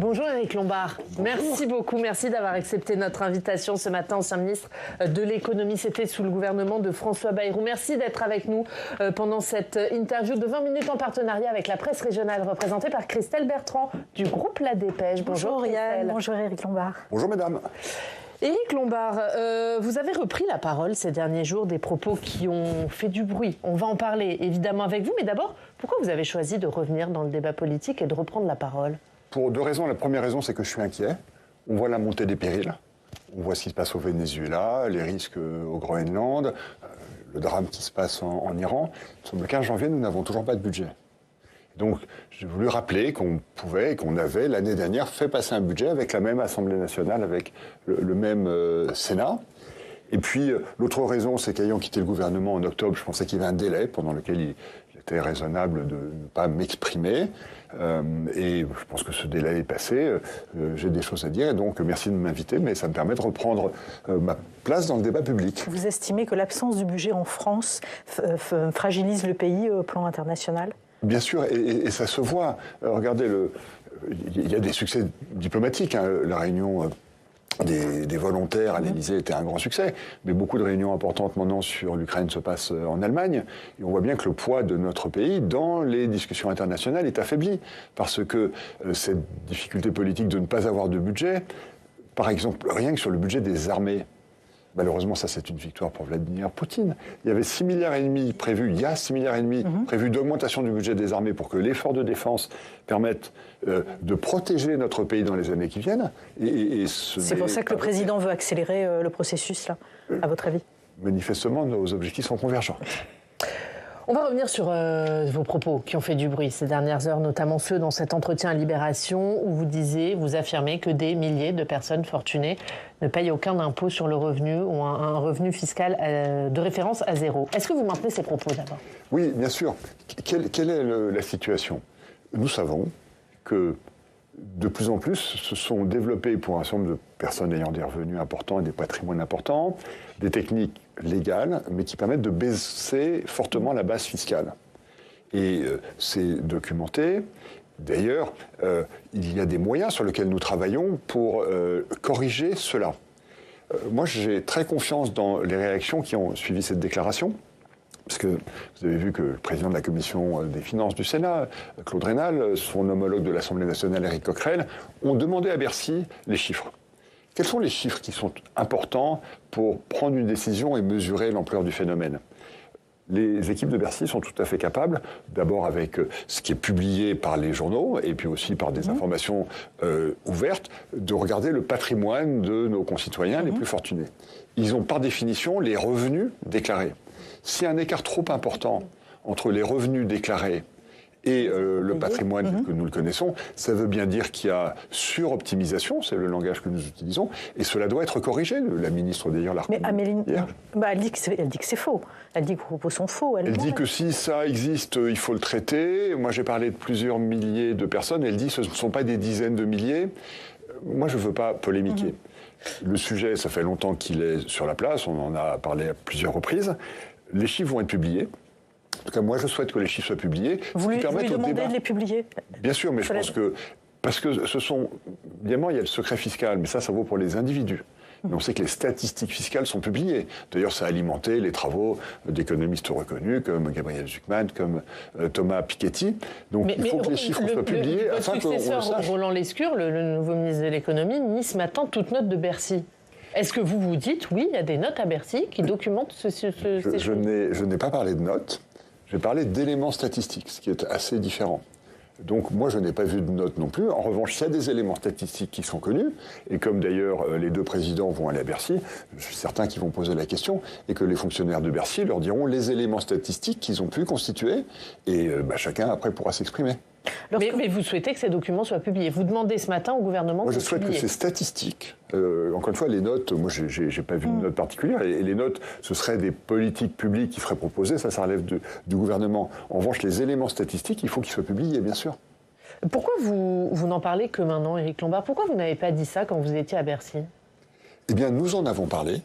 Bonjour Éric Lombard. Merci beaucoup. Merci d'avoir accepté notre invitation ce matin, ancien ministre de l'économie. C'était sous le gouvernement de François Bayrou. Merci d'être avec nous pendant cette interview de 20 minutes en partenariat avec la presse régionale représentée par Christelle Bertrand du groupe La Dépêche. Bonjour Yann. Bonjour Éric Lombard. Bonjour mesdames. Éric Lombard, vous avez repris la parole ces derniers jours, des propos qui ont fait du bruit. On va en parler évidemment avec vous, mais d'abord, pourquoi vous avez choisi de revenir dans le débat politique et de reprendre la parole ? Pour deux raisons. La première raison, c'est que je suis inquiet. On voit la montée des périls. On voit ce qui se passe au Venezuela, les risques au Groenland, le drame qui se passe en Iran. Le 15 janvier, nous n'avons toujours pas de budget. Donc, j'ai voulu rappeler qu'on pouvait et qu'on avait, l'année dernière, fait passer un budget avec la même Assemblée nationale, avec le même Sénat. Et puis, l'autre raison, c'est qu'ayant quitté le gouvernement en octobre, je pensais qu'il y avait un délai pendant lequel il était raisonnable de ne pas m'exprimer. Et je pense que ce délai est passé. J'ai des choses à dire. Et donc, merci de m'inviter, mais ça me permet de reprendre ma place dans le débat public. Vous estimez que l'absence du budget en France fragilise le pays au plan international ? Bien sûr, et ça se voit. Regardez, il y a des succès diplomatiques. La réunion des volontaires à l'Élysée était un grand succès, mais beaucoup de réunions importantes maintenant sur l'Ukraine se passent en Allemagne. Et on voit bien que le poids de notre pays dans les discussions internationales est affaibli, parce que cette difficulté politique de ne pas avoir de budget, par exemple, rien que sur le budget des armées, malheureusement, ça, c'est une victoire pour Vladimir Poutine. Il y avait 6,5 milliards prévus, il y a 6,5 milliards prévus d'augmentation du budget des armées pour que l'effort de défense permette de protéger notre pays dans les années qui viennent. C'est pour ça que le président veut accélérer le processus, là, à votre avis ? Manifestement, nos objectifs sont convergents. On va revenir sur vos propos qui ont fait du bruit ces dernières heures, notamment ceux dans cet entretien à Libération où vous affirmez que des milliers de personnes fortunées ne payent aucun impôt sur le revenu ou un revenu fiscal de référence à zéro. Est-ce que vous maintenez ces propos d'abord ? Oui, bien sûr. Quelle est la situation ? Nous savons que de plus en plus se sont développées pour un certain nombre de personnes ayant des revenus importants et des patrimoines importants, des techniques légales, mais qui permettent de baisser fortement la base fiscale. Et c'est documenté. D'ailleurs, il y a des moyens sur lesquels nous travaillons pour corriger cela. Moi, j'ai très confiance dans les réactions qui ont suivi cette déclaration. Parce que vous avez vu que le président de la commission des finances du Sénat, Claude Raynal, son homologue de l'Assemblée nationale, Éric Coquerel, ont demandé à Bercy les chiffres. Quels sont les chiffres qui sont importants pour prendre une décision et mesurer l'ampleur du phénomène ? Les équipes de Bercy sont tout à fait capables, d'abord avec ce qui est publié par les journaux et puis aussi par des informations ouvertes, de regarder le patrimoine de nos concitoyens les plus fortunés. Ils ont par définition les revenus déclarés. S'il y a un écart trop important entre les revenus déclarés et le patrimoine que nous le connaissons, ça veut bien dire qu'il y a suroptimisation, c'est le langage que nous utilisons, et cela doit être corrigé. La ministre d'ailleurs l'a reconnu. Mais Amélie, elle dit que c'est faux. Elle dit que vos propos sont faux. Elle dit que si ça existe, il faut le traiter. Moi, j'ai parlé de plusieurs milliers de personnes. Elle dit que ce ne sont pas des dizaines de milliers. Moi, je ne veux pas polémiquer. Le sujet, ça fait longtemps qu'il est sur la place. On en a parlé à plusieurs reprises. Les chiffres vont être publiés. En tout cas, moi, je souhaite que les chiffres soient publiés. Vous lui demandez de les publier ? Bien sûr, mais je pense que... Parce que ce sont... Évidemment, il y a le secret fiscal, mais ça vaut pour les individus. Mais on sait que les statistiques fiscales sont publiées. D'ailleurs, ça a alimenté les travaux d'économistes reconnus, comme Gabriel Zucman, comme Thomas Piketty. Donc, il faut que les chiffres soient publiés afin qu'on le sache. Roland Lescure, le nouveau ministre de l'économie, nie ce matin toute note de Bercy. Est-ce que vous vous dites, oui, il y a des notes à Bercy qui documentent ces choses ? Je n'ai pas parlé de notes, j'ai parlé d'éléments statistiques, ce qui est assez différent. Donc moi, je n'ai pas vu de notes non plus. En revanche, il y a des éléments statistiques qui sont connus, et comme d'ailleurs les deux présidents vont aller à Bercy, je suis certain qu'ils vont poser la question, et que les fonctionnaires de Bercy leur diront les éléments statistiques qu'ils ont pu constituer, et chacun après pourra s'exprimer. Mais vous souhaitez que ces documents soient publiés. Vous demandez ce matin au gouvernement de publier. Moi, je souhaite que ces statistiques, encore une fois, les notes, moi, j'ai pas vu de notes particulières, et les notes, ce seraient des politiques publiques qui seraient proposées, ça relève du gouvernement. En revanche, les éléments statistiques, il faut qu'ils soient publiés, bien sûr. Pourquoi vous n'en parlez que maintenant, Éric Lombard ? Pourquoi vous n'avez pas dit ça quand vous étiez à Bercy ? Eh bien, nous en avons parlé.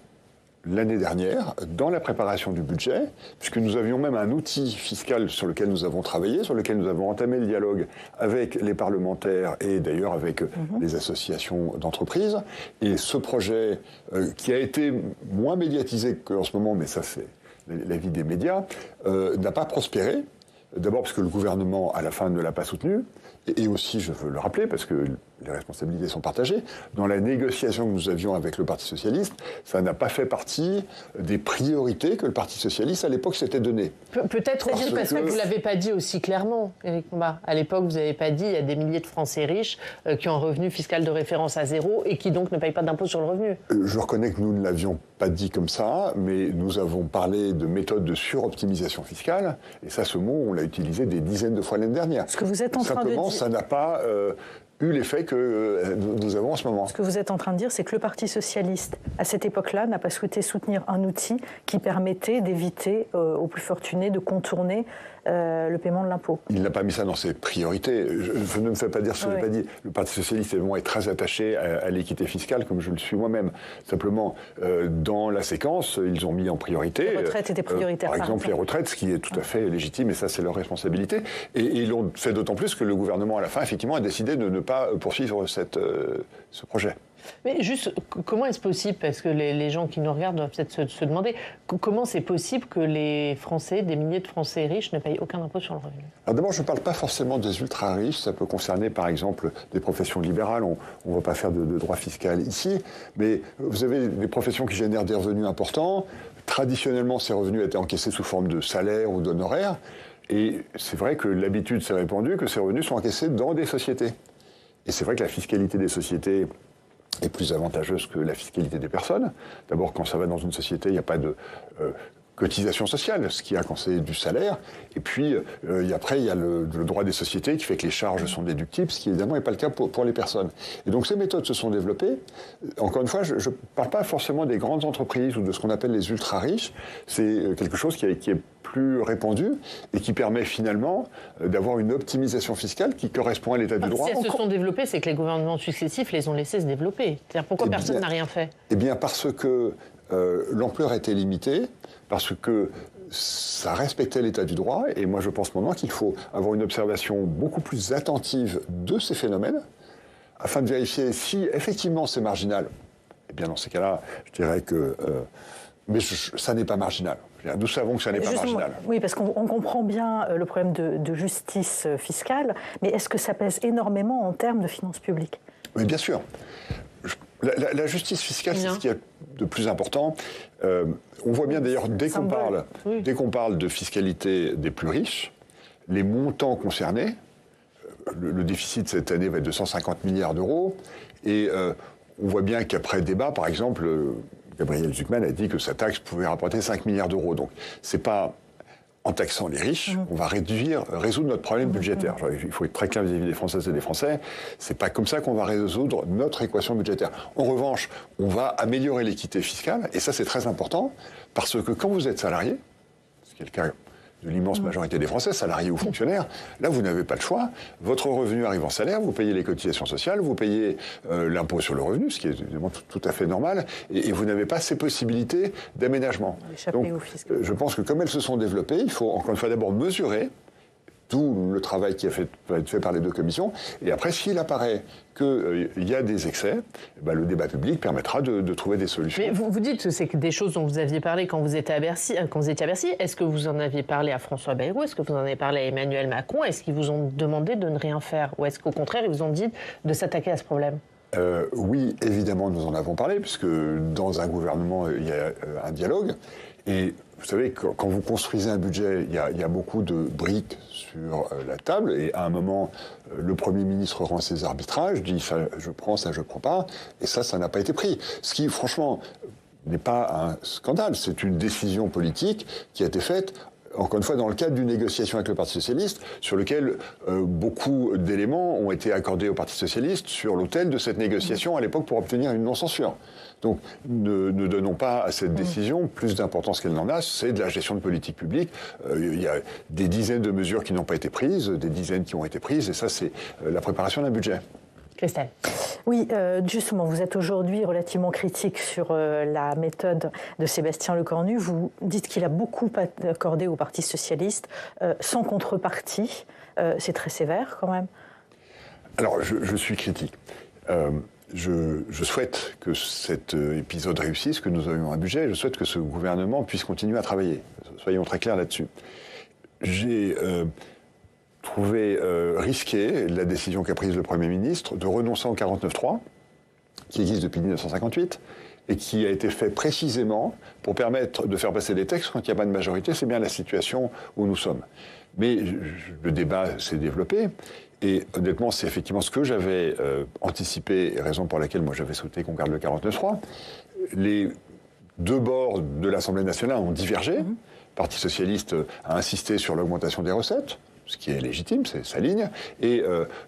l'année dernière, dans la préparation du budget, puisque nous avions même un outil fiscal sur lequel nous avons travaillé, sur lequel nous avons entamé le dialogue avec les parlementaires et d'ailleurs avec les associations d'entreprises. Et ce projet, qui a été moins médiatisé qu'en ce moment, mais ça c'est l'avis des médias, n'a pas prospéré. D'abord parce que le gouvernement, à la fin, ne l'a pas soutenu. Et aussi, je veux le rappeler, parce que les responsabilités sont partagées, dans la négociation que nous avions avec le Parti socialiste, ça n'a pas fait partie des priorités que le Parti socialiste, à l'époque, s'était donné. Peut-être aussi parce que vous ne l'avez pas dit aussi clairement, Éric Combat. À l'époque, vous n'avez pas dit il y a des milliers de Français riches qui ont un revenu fiscal de référence à zéro et qui donc ne payent pas d'impôt sur le revenu. Je reconnais que nous ne l'avions pas dit comme ça, mais nous avons parlé de méthodes de suroptimisation fiscale, et ça, ce mot, on l'a utilisé des dizaines de fois l'année dernière. Ce que vous êtes en train de dire... ça n'a pas eu l'effet que nous avons en ce moment. Ce que vous êtes en train de dire, c'est que le Parti socialiste, à cette époque-là, n'a pas souhaité soutenir un outil qui permettait d'éviter aux plus fortunés de contourner le paiement de l'impôt. Il n'a pas mis ça dans ses priorités. Je ne me fais pas dire ce que je n'ai pas dit. Le Parti socialiste est très attaché à l'équité fiscale, comme je le suis moi-même. Simplement, dans la séquence, ils ont mis en priorité... Les retraites étaient prioritaires. Par exemple, les retraites, ce qui est tout à fait légitime, et ça, c'est leur responsabilité. Et ils l'ont fait d'autant plus que le gouvernement, à la fin, effectivement, a décidé de ne pas poursuivre ce projet. Mais juste, comment est-ce possible, parce que les gens qui nous regardent doivent peut-être se demander, comment c'est possible que les Français, des milliers de Français riches, ne payent aucun impôt sur le revenu? Alors d'abord, je ne parle pas forcément des ultra-riches, ça peut concerner par exemple des professions libérales, on ne va pas faire de droit fiscal ici, mais vous avez des professions qui génèrent des revenus importants, traditionnellement ces revenus étaient encaissés sous forme de salaire ou d'honoraires, et c'est vrai que l'habitude s'est répandue que ces revenus sont encaissés dans des sociétés. Et c'est vrai que la fiscalité des sociétés est plus avantageuse que la fiscalité des personnes. D'abord, quand ça va dans une société, il n'y a pas de cotisation sociale, ce qu'il y a quand c'est du salaire. Et puis, après, il y a le droit des sociétés qui fait que les charges sont déductibles, ce qui évidemment n'est pas le cas pour les personnes. Et donc, ces méthodes se sont développées. Encore une fois, je ne parle pas forcément des grandes entreprises ou de ce qu'on appelle les ultra-riches. C'est quelque chose qui est plus répandu et qui permet finalement d'avoir une optimisation fiscale qui correspond à l'état du droit. Si elles se sont développées, c'est que les gouvernements successifs les ont laissées se développer. C'est-à-dire pourquoi personne n'a rien fait? Eh bien, parce que l'ampleur était limitée, parce que ça respectait l'état du droit, et moi je pense maintenant qu'il faut avoir une observation beaucoup plus attentive de ces phénomènes, afin de vérifier si effectivement c'est marginal. Eh bien dans ces cas-là, je dirais que... mais ça n'est pas marginal. Nous savons que ça n'est pas marginal. Oui, parce qu'on comprend bien le problème de justice fiscale, mais est-ce que ça pèse énormément en termes de finances publiques? Oui, bien sûr. La justice fiscale, c'est ce qui est de plus important. On voit bien d'ailleurs, dès qu'on parle de fiscalité des plus riches, les montants concernés, le déficit cette année va être de 150 milliards d'euros, et on voit bien qu'après débat, par exemple, Gabriel Zucman a dit que sa taxe pouvait rapporter 5 milliards d'euros. Donc, c'est pas en taxant les riches, on va résoudre notre problème budgétaire. Il faut être très clair vis-à-vis des Françaises et des Français. C'est pas comme ça qu'on va résoudre notre équation budgétaire. En revanche, on va améliorer l'équité fiscale, et ça c'est très important, parce que quand vous êtes salarié, ce qui est le cas de l'immense majorité des Français, salariés ou fonctionnaires, là vous n'avez pas le choix. Votre revenu arrive en salaire, vous payez les cotisations sociales, vous payez l'impôt sur le revenu, ce qui est évidemment tout à fait normal, et vous n'avez pas ces possibilités d'aménagement. Donc, je pense que comme elles se sont développées, il faut encore une fois d'abord mesurer tout le travail qui va être fait par les deux commissions, et après, s'il apparaît qu'il y a des excès, le débat public permettra de trouver des solutions. Mais vous dites que c'est des choses dont vous aviez parlé quand vous étiez à Bercy. Est-ce que vous en aviez parlé à François Bayrou? Est-ce que vous en avez parlé à Emmanuel Macron? Est-ce qu'ils vous ont demandé de ne rien faire? Ou est-ce qu'au contraire, ils vous ont dit de s'attaquer à ce problème? Oui, évidemment, nous en avons parlé, puisque dans un gouvernement, il y a un dialogue. Et vous savez, quand vous construisez un budget, il y a beaucoup de briques sur la table, et à un moment, le Premier ministre rend ses arbitrages, dit ça je prends, ça je prends pas, et ça n'a pas été pris. Ce qui, franchement, n'est pas un scandale, c'est une décision politique qui a été faite, encore une fois, dans le cadre d'une négociation avec le Parti socialiste, sur lequel beaucoup d'éléments ont été accordés au Parti socialiste sur l'autel de cette négociation à l'époque pour obtenir une non-censure. Donc, ne donnons pas à cette décision plus d'importance qu'elle n'en a, c'est de la gestion de politique publique. Il y a des dizaines de mesures qui n'ont pas été prises, des dizaines qui ont été prises, et ça, c'est la préparation d'un budget. Christelle. Oui, justement, vous êtes aujourd'hui relativement critique sur la méthode de Sébastien Lecornu. Vous dites qu'il a beaucoup accordé au Parti socialiste sans contrepartie. C'est très sévère quand même. Alors, je suis critique. Je souhaite que cet épisode réussisse, que nous ayons un budget. Je souhaite que ce gouvernement puisse continuer à travailler. Soyons très clairs là-dessus. J'ai trouvé risqué la décision qu'a prise le Premier ministre de renoncer au 49.3, qui existe depuis 1958, et qui a été fait précisément pour permettre de faire passer des textes quand il n'y a pas de majorité. C'est bien la situation où nous sommes. Mais le débat s'est développé, et honnêtement, c'est effectivement ce que j'avais anticipé, et raison pour laquelle moi j'avais souhaité qu'on garde le 49.3. Les deux bords de l'Assemblée nationale ont divergé. Le Parti socialiste a insisté sur l'augmentation des recettes, ce qui est légitime, c'est sa ligne, et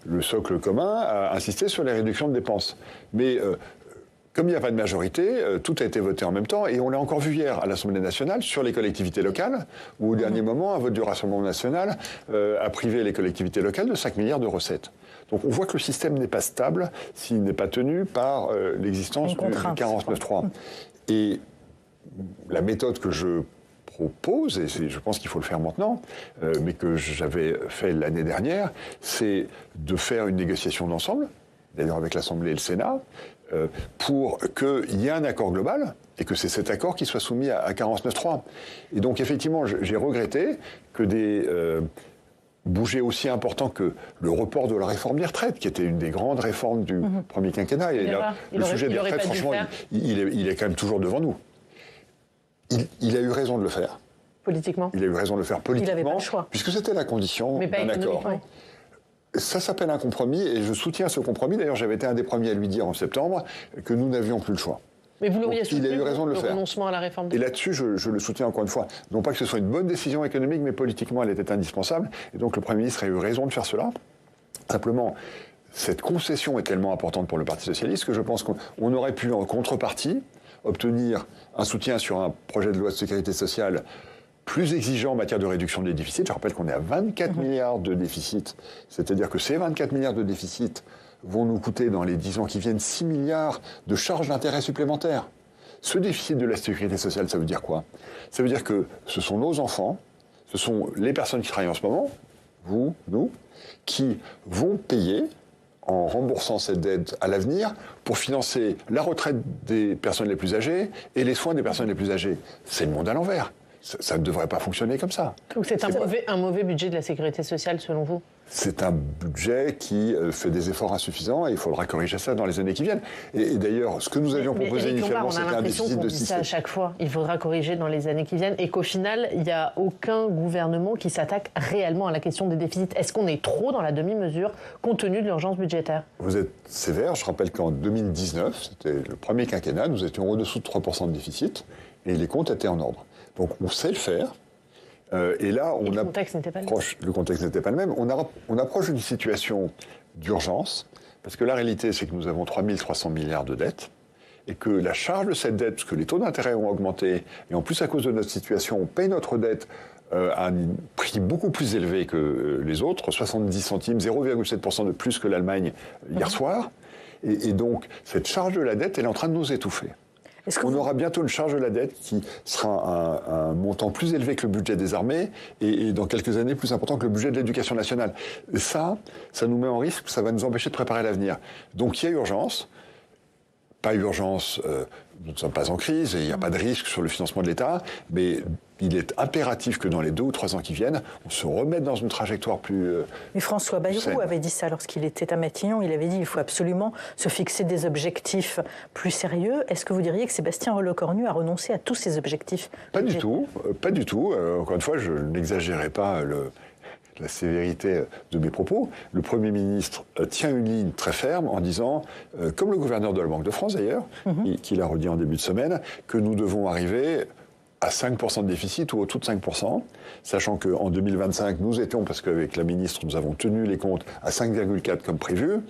le socle commun a insisté sur les réductions de dépenses. Mais comme il n'y a pas de majorité, tout a été voté en même temps, et on l'a encore vu hier à l'Assemblée nationale sur les collectivités locales, où au dernier moment, un vote du Rassemblement national a privé les collectivités locales de 5 milliards de recettes. Donc on voit que le système n'est pas stable s'il n'est pas tenu par l'existence du 49.3. Et la méthode que je propose, et je pense qu'il faut le faire maintenant, mais que j'avais fait l'année dernière, c'est de faire une négociation d'ensemble, d'ailleurs avec l'Assemblée et le Sénat, pour qu'il y ait un accord global et que c'est cet accord qui soit soumis à 49.3. Et donc effectivement, j'ai regretté que des bougers aussi importants que le report de la réforme des retraites, qui était une des grandes réformes du premier quinquennat, et là, le sujet des retraites, franchement, il est quand même toujours devant nous. Il a eu raison de le faire. Politiquement. Il a eu raison de le faire politiquement, il n'avait pas le choix. Puisque c'était la condition d'un accord. Ça s'appelle un compromis, et je soutiens ce compromis. D'ailleurs, j'avais été un des premiers à lui dire en septembre que nous n'avions plus le choix. Mais vous l'auriez soutenu, il a eu raison de le faire. Renoncement à la réforme. Et là-dessus, je le soutiens encore une fois. Non pas que ce soit une bonne décision économique, mais politiquement, elle était indispensable. Et donc, le Premier ministre a eu raison de faire cela. Simplement, cette concession est tellement importante pour le Parti socialiste que je pense qu'on aurait pu, en contrepartie, obtenir un soutien sur un projet de loi de sécurité sociale plus exigeant en matière de réduction des déficits. Je rappelle qu'on est à 24 milliards de déficit. C'est-à-dire que ces 24 milliards de déficit vont nous coûter dans les 10 ans qui viennent 6 milliards de charges d'intérêt supplémentaires. Ce déficit de la sécurité sociale, ça veut dire quoi? Ça veut dire que ce sont nos enfants, ce sont les personnes qui travaillent en ce moment, vous, nous, qui vont payer en remboursant cette dette à l'avenir pour financer la retraite des personnes les plus âgées et les soins des personnes les plus âgées. C'est le monde à l'envers. Ça ne devrait pas fonctionner comme ça. Donc c'est un mauvais budget de la sécurité sociale, selon vous? C'est un budget qui fait des efforts insuffisants et il faudra corriger ça dans les années qui viennent. Et d'ailleurs, ce que nous avions proposé initialement, c'était un déficit de 6. Ça à chaque fois. Il faudra corriger dans les années qui viennent et qu'au final, il n'y a aucun gouvernement qui s'attaque réellement à la question des déficits. Est-ce qu'on est trop dans la demi-mesure compte tenu de l'urgence budgétaire? Vous êtes sévère. Je rappelle qu'en 2019, c'était le premier quinquennat, nous étions au-dessous de 3% de déficit et les comptes étaient en ordre. Donc on sait le faire. Et là, le contexte n'était pas le même. On approche d'une situation d'urgence, parce que la réalité, c'est que nous avons 3 300 milliards de dettes, et que la charge de cette dette, parce que les taux d'intérêt ont augmenté, et en plus à cause de notre situation, on paye notre dette à un prix beaucoup plus élevé que les autres, 70 centimes, 0,7% de plus que l'Allemagne hier soir. Et donc, cette charge de la dette, elle est en train de nous étouffer. On aura bientôt une charge de la dette qui sera un montant plus élevé que le budget des armées et dans quelques années plus important que le budget de l'éducation nationale. Et ça nous met en risque, ça va nous empêcher de préparer l'avenir. Donc il y a urgence. Pas urgence, nous ne sommes pas en crise et il n'y a pas de risque sur le financement de l'État, mais il est impératif que dans les 2 ou 3 ans qui viennent, on se remette dans une trajectoire plus... Mais François Bayrou avait dit ça lorsqu'il était à Matignon. Il avait dit qu'il faut absolument se fixer des objectifs plus sérieux. Est-ce que vous diriez que Sébastien Lecornu a renoncé à tous ces objectifs? Pas du tout, pas du tout. Encore une fois, je n'exagérerai pas la sévérité de mes propos. Le Premier ministre tient une ligne très ferme en disant, comme le gouverneur de la Banque de France d'ailleurs, qui l'a redit en début de semaine, que nous devons arriver à 5% de déficit ou au-dessous de 5%, sachant qu'en 2025, nous étions, parce qu'avec la ministre, nous avons tenu les comptes à 5,4 comme prévu,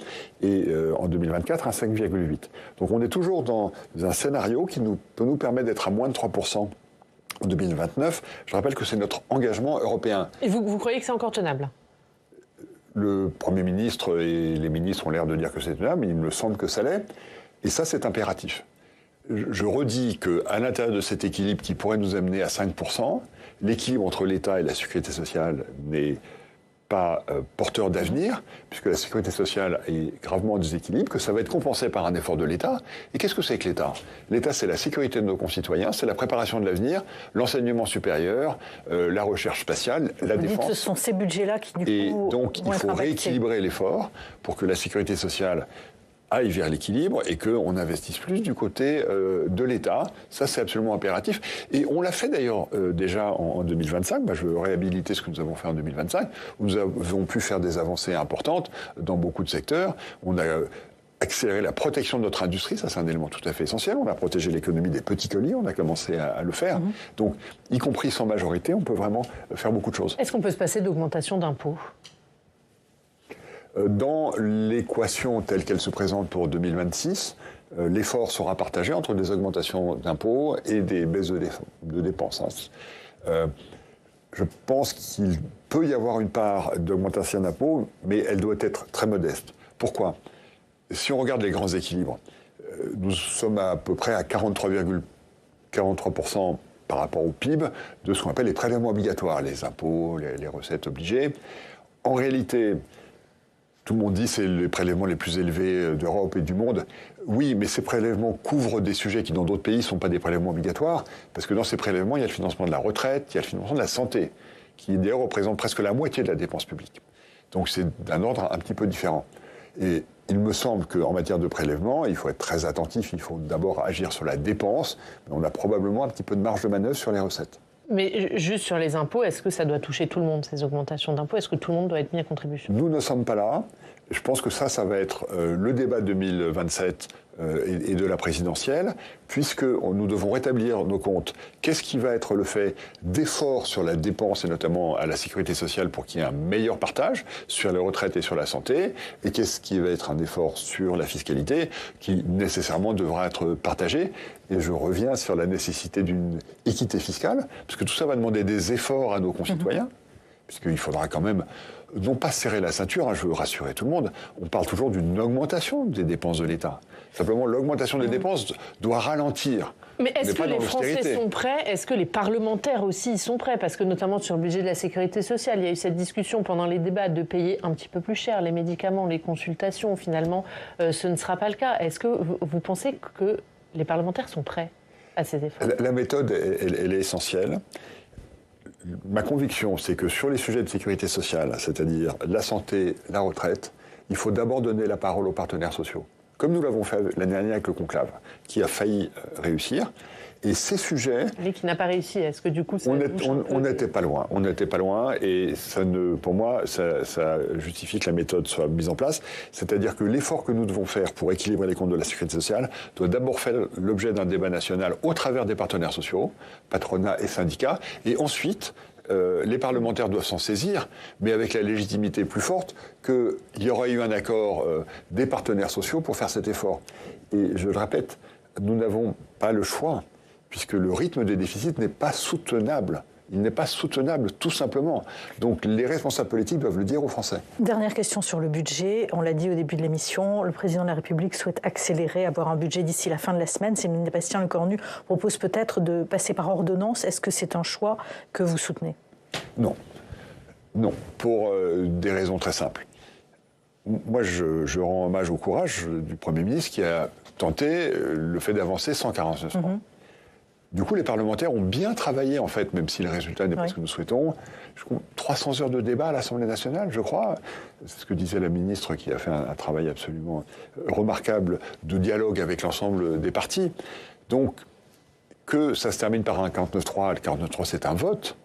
et en 2024 à 5,8. Donc on est toujours dans un scénario qui peut nous permettre d'être à moins de 3%. En 2029, je rappelle que c'est notre engagement européen. Et vous croyez que c'est encore tenable? Le Premier ministre et les ministres ont l'air de dire que c'est tenable, mais il me semble que ça l'est. Et ça, c'est impératif. Je redis qu'à l'intérieur de cet équilibre qui pourrait nous amener à 5%, l'équilibre entre l'État et la sécurité sociale n'est pas porteur d'avenir, puisque la sécurité sociale est gravement en déséquilibre, que ça va être compensé par un effort de l'État. Et qu'est-ce que c'est que l'État ? L'État, c'est la sécurité de nos concitoyens, c'est la préparation de l'avenir, l'enseignement supérieur, la recherche spatiale, la défense. Ce sont ces budgets-là qui, du coup, et donc, il faut rééquilibrer l'effort pour que la sécurité sociale aille vers l'équilibre et qu'on investisse plus du côté de l'État. Ça, c'est absolument impératif. Et on l'a fait d'ailleurs déjà en 2025. Je veux réhabiliter ce que nous avons fait en 2025, où nous avons pu faire des avancées importantes dans beaucoup de secteurs. On a accéléré la protection de notre industrie, ça c'est un élément tout à fait essentiel. On a protégé l'économie des petits colis, on a commencé à le faire. Donc, y compris sans majorité, on peut vraiment faire beaucoup de choses. Est-ce qu'on peut se passer d'augmentation d'impôts ? Dans l'équation telle qu'elle se présente pour 2026, l'effort sera partagé entre des augmentations d'impôts et des baisses de dépenses. Je pense qu'il peut y avoir une part d'augmentation d'impôts, mais elle doit être très modeste. Pourquoi ? Si on regarde les grands équilibres, nous sommes à peu près à 43% par rapport au PIB de ce qu'on appelle les prélèvements obligatoires, les impôts, les recettes obligées. En réalité, tout le monde dit que c'est les prélèvements les plus élevés d'Europe et du monde. Oui, mais ces prélèvements couvrent des sujets qui, dans d'autres pays, ne sont pas des prélèvements obligatoires, parce que dans ces prélèvements, il y a le financement de la retraite, il y a le financement de la santé, qui d'ailleurs représente presque la moitié de la dépense publique. Donc c'est d'un ordre un petit peu différent. Et il me semble qu'en matière de prélèvement, il faut être très attentif, il faut d'abord agir sur la dépense, mais on a probablement un petit peu de marge de manœuvre sur les recettes. Mais juste sur les impôts, est-ce que ça doit toucher tout le monde, ces augmentations d'impôts ? Est-ce que tout le monde doit être mis à contribution ? Nous ne sommes pas là. Je pense que ça va être le débat 2027 et de la présidentielle, puisque nous devons rétablir nos comptes. Qu'est-ce qui va être le fait d'efforts sur la dépense, et notamment à la sécurité sociale, pour qu'il y ait un meilleur partage sur les retraites et sur la santé, et qu'est-ce qui va être un effort sur la fiscalité, qui nécessairement devra être partagé. Et je reviens sur la nécessité d'une équité fiscale, parce que tout ça va demander des efforts à nos concitoyens, puisqu'il faudra quand même non pas serrer la ceinture, je veux rassurer tout le monde, on parle toujours d'une augmentation des dépenses de l'État. Simplement, l'augmentation des dépenses doit ralentir. Mais est-ce que les Français sont prêts ? Est-ce que les parlementaires aussi y sont prêts ? Parce que notamment sur le budget de la sécurité sociale, il y a eu cette discussion pendant les débats de payer un petit peu plus cher les médicaments, les consultations. Finalement, ce ne sera pas le cas. Est-ce que vous pensez que les parlementaires sont prêts à ces efforts ? La méthode, elle est essentielle. Ma conviction, c'est que sur les sujets de sécurité sociale, c'est-à-dire la santé, la retraite, il faut d'abord donner la parole aux partenaires sociaux. Comme nous l'avons fait l'année dernière avec le conclave, qui a failli réussir. Et ces sujets... Mais qui n'a pas réussi, est-ce que du coup... On n'était pas loin, et ça pour moi, ça justifie que la méthode soit mise en place. C'est-à-dire que l'effort que nous devons faire pour équilibrer les comptes de la sécurité sociale doit d'abord faire l'objet d'un débat national au travers des partenaires sociaux, patronat et syndicats, et ensuite... les parlementaires doivent s'en saisir, mais avec la légitimité plus forte qu'il y aurait eu un accord des partenaires sociaux pour faire cet effort. Et je le répète, nous n'avons pas le choix, puisque le rythme des déficits n'est pas soutenable. Il n'est pas soutenable, tout simplement. Donc les responsables politiques doivent le dire aux Français. Dernière question sur le budget. On l'a dit au début de l'émission, le président de la République souhaite accélérer, avoir un budget d'ici la fin de la semaine. Sébastien Lecornu propose peut-être de passer par ordonnance. Est-ce que c'est un choix que vous soutenez ? Non. Non, pour des raisons très simples. Moi, je rends hommage au courage du Premier ministre qui a tenté le fait d'avancer 149 francs. Du coup, les parlementaires ont bien travaillé, en fait, même si le résultat n'est pas ce que nous souhaitons. 300 heures de débat à l'Assemblée nationale, je crois. C'est ce que disait la ministre qui a fait un travail absolument remarquable de dialogue avec l'ensemble des partis. Donc, que ça se termine par un 49.3, le 49.3, c'est un vote.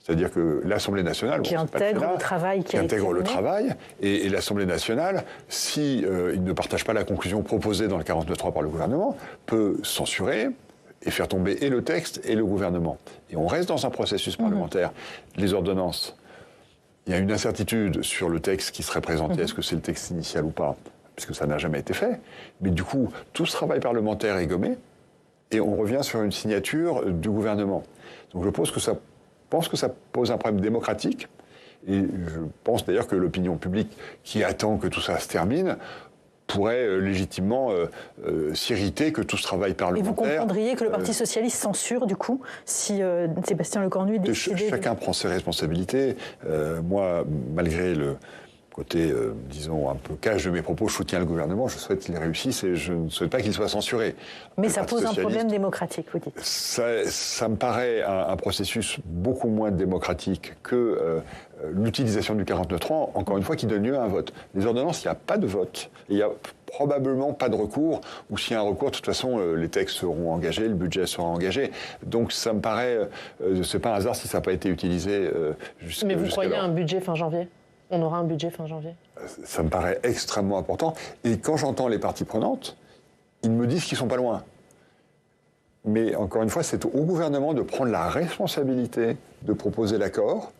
C'est-à-dire que l'Assemblée nationale... Qui intègre le travail qui a été mené. Et l'Assemblée nationale, si il ne partage pas la conclusion proposée dans le 49.3 par le gouvernement, peut censurer et faire tomber et le texte et le gouvernement. Et on reste dans un processus parlementaire. Les ordonnances, il y a une incertitude sur le texte qui serait présenté. Est-ce que c'est le texte initial ou pas ? Puisque ça n'a jamais été fait. Mais du coup, tout ce travail parlementaire est gommé et on revient sur une signature du gouvernement. Donc je pense que ça pose un problème démocratique Et je pense d'ailleurs que l'opinion publique qui attend que tout ça se termine pourrait légitimement s'irriter que tout ce travail parlementaire... Et vous comprendriez que le Parti socialiste censure, du coup, si Sébastien Lecornu décide... Chacun prend ses responsabilités. Moi, malgré le côté, disons, un peu cash de mes propos, je soutiens le gouvernement, je souhaite qu'il réussisse et je ne souhaite pas qu'il soit censuré. Mais ça pose un problème démocratique, vous dites. Ça me paraît un processus beaucoup moins démocratique que l'utilisation du 49.3, encore une fois, qui donne lieu à un vote. Les ordonnances, il n'y a pas de vote. Il n'y a probablement pas de recours, ou s'il y a un recours, de toute façon, les textes seront engagés, le budget sera engagé. Donc ça me paraît, c'est pas un hasard si ça n'a pas été utilisé jusqu'à Mais vous croyez à un budget fin janvier ? On aura un budget fin janvier ? Ça me paraît extrêmement important. Et quand j'entends les parties prenantes, ils me disent qu'ils ne sont pas loin. Mais encore une fois, c'est au gouvernement de prendre la responsabilité de proposer l'accord,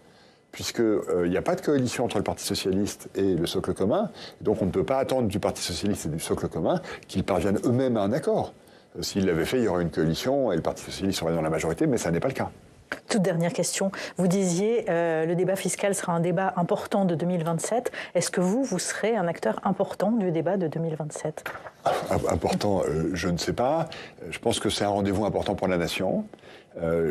puisqu'il n'y a pas de coalition entre le Parti socialiste et le socle commun. Donc on ne peut pas attendre du Parti socialiste et du socle commun qu'ils parviennent eux-mêmes à un accord. S'ils l'avaient fait, il y aurait une coalition et le Parti socialiste serait dans la majorité, mais ça n'est pas le cas. Toute dernière question. Vous disiez le débat fiscal sera un débat important de 2027. Est-ce que vous serez un acteur important du débat de 2027 ? Important, je ne sais pas. Je pense que c'est un rendez-vous important pour la nation.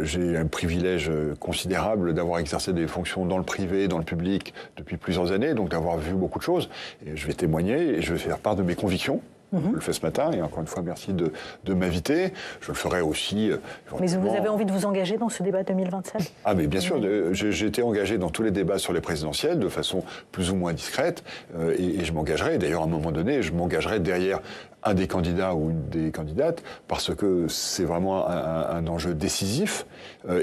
J'ai un privilège considérable d'avoir exercé des fonctions dans le privé, dans le public depuis plusieurs années, donc d'avoir vu beaucoup de choses. Et je vais témoigner et je vais faire part de mes convictions. Je le fais ce matin et encore une fois, merci de m'inviter. Je le ferai aussi. Mais vous avez envie de vous engager dans ce débat 2027 ? Ah, mais bien sûr, j'ai été engagé dans tous les débats sur les présidentielles de façon plus ou moins discrète et je m'engagerai. D'ailleurs, à un moment donné, je m'engagerai derrière un des candidats ou une des candidates parce que c'est vraiment un enjeu décisif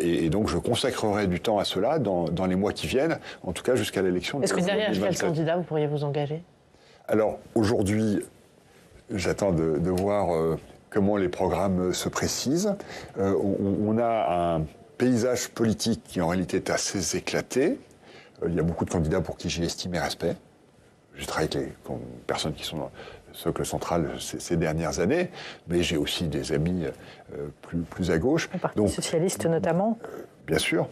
et donc je consacrerai du temps à cela dans les mois qui viennent, en tout cas jusqu'à l'élection de 2027. Est-ce que derrière quel candidat vous pourriez vous engager ? Alors, aujourd'hui, j'attends de voir comment les programmes se précisent. On a un paysage politique qui en réalité est assez éclaté. Il y a beaucoup de candidats pour qui j'ai estimé respect. J'ai travaillé avec les personnes qui sont dans le socle central ces dernières années, mais j'ai aussi des amis plus à gauche. Le Parti socialiste notamment. Bien sûr.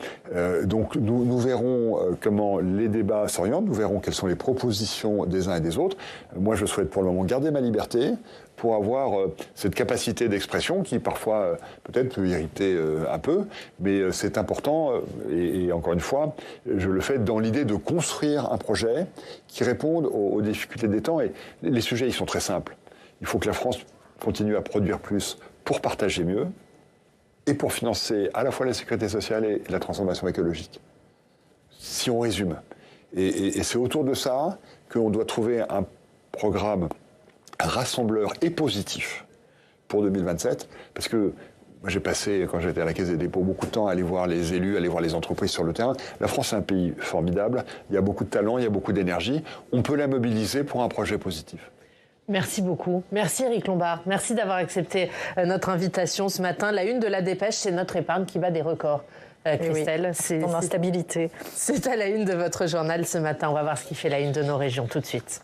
Donc nous verrons comment les débats s'orientent, nous verrons quelles sont les propositions des uns et des autres. Moi, je souhaite pour le moment garder ma liberté pour avoir cette capacité d'expression qui parfois peut-être peut irriter un peu, mais c'est important et encore une fois, je le fais dans l'idée de construire un projet qui réponde aux difficultés des temps. Et les sujets, ils sont très simples. Il faut que la France continue à produire plus pour partager mieux, et pour financer à la fois la sécurité sociale et la transformation écologique. Si on résume. Et c'est autour de ça qu'on doit trouver un programme rassembleur et positif pour 2027, parce que moi j'ai passé, quand j'étais à la Caisse des dépôts, beaucoup de temps à aller voir les élus, à aller voir les entreprises sur le terrain. La France est un pays formidable, il y a beaucoup de talent, il y a beaucoup d'énergie, on peut la mobiliser pour un projet positif. Merci beaucoup. Merci Éric Lombard. Merci d'avoir accepté notre invitation ce matin. La une de la Dépêche, c'est notre épargne qui bat des records. Christelle, oui, ton instabilité. C'est à la une de votre journal ce matin. On va voir ce qui fait la une de nos régions tout de suite.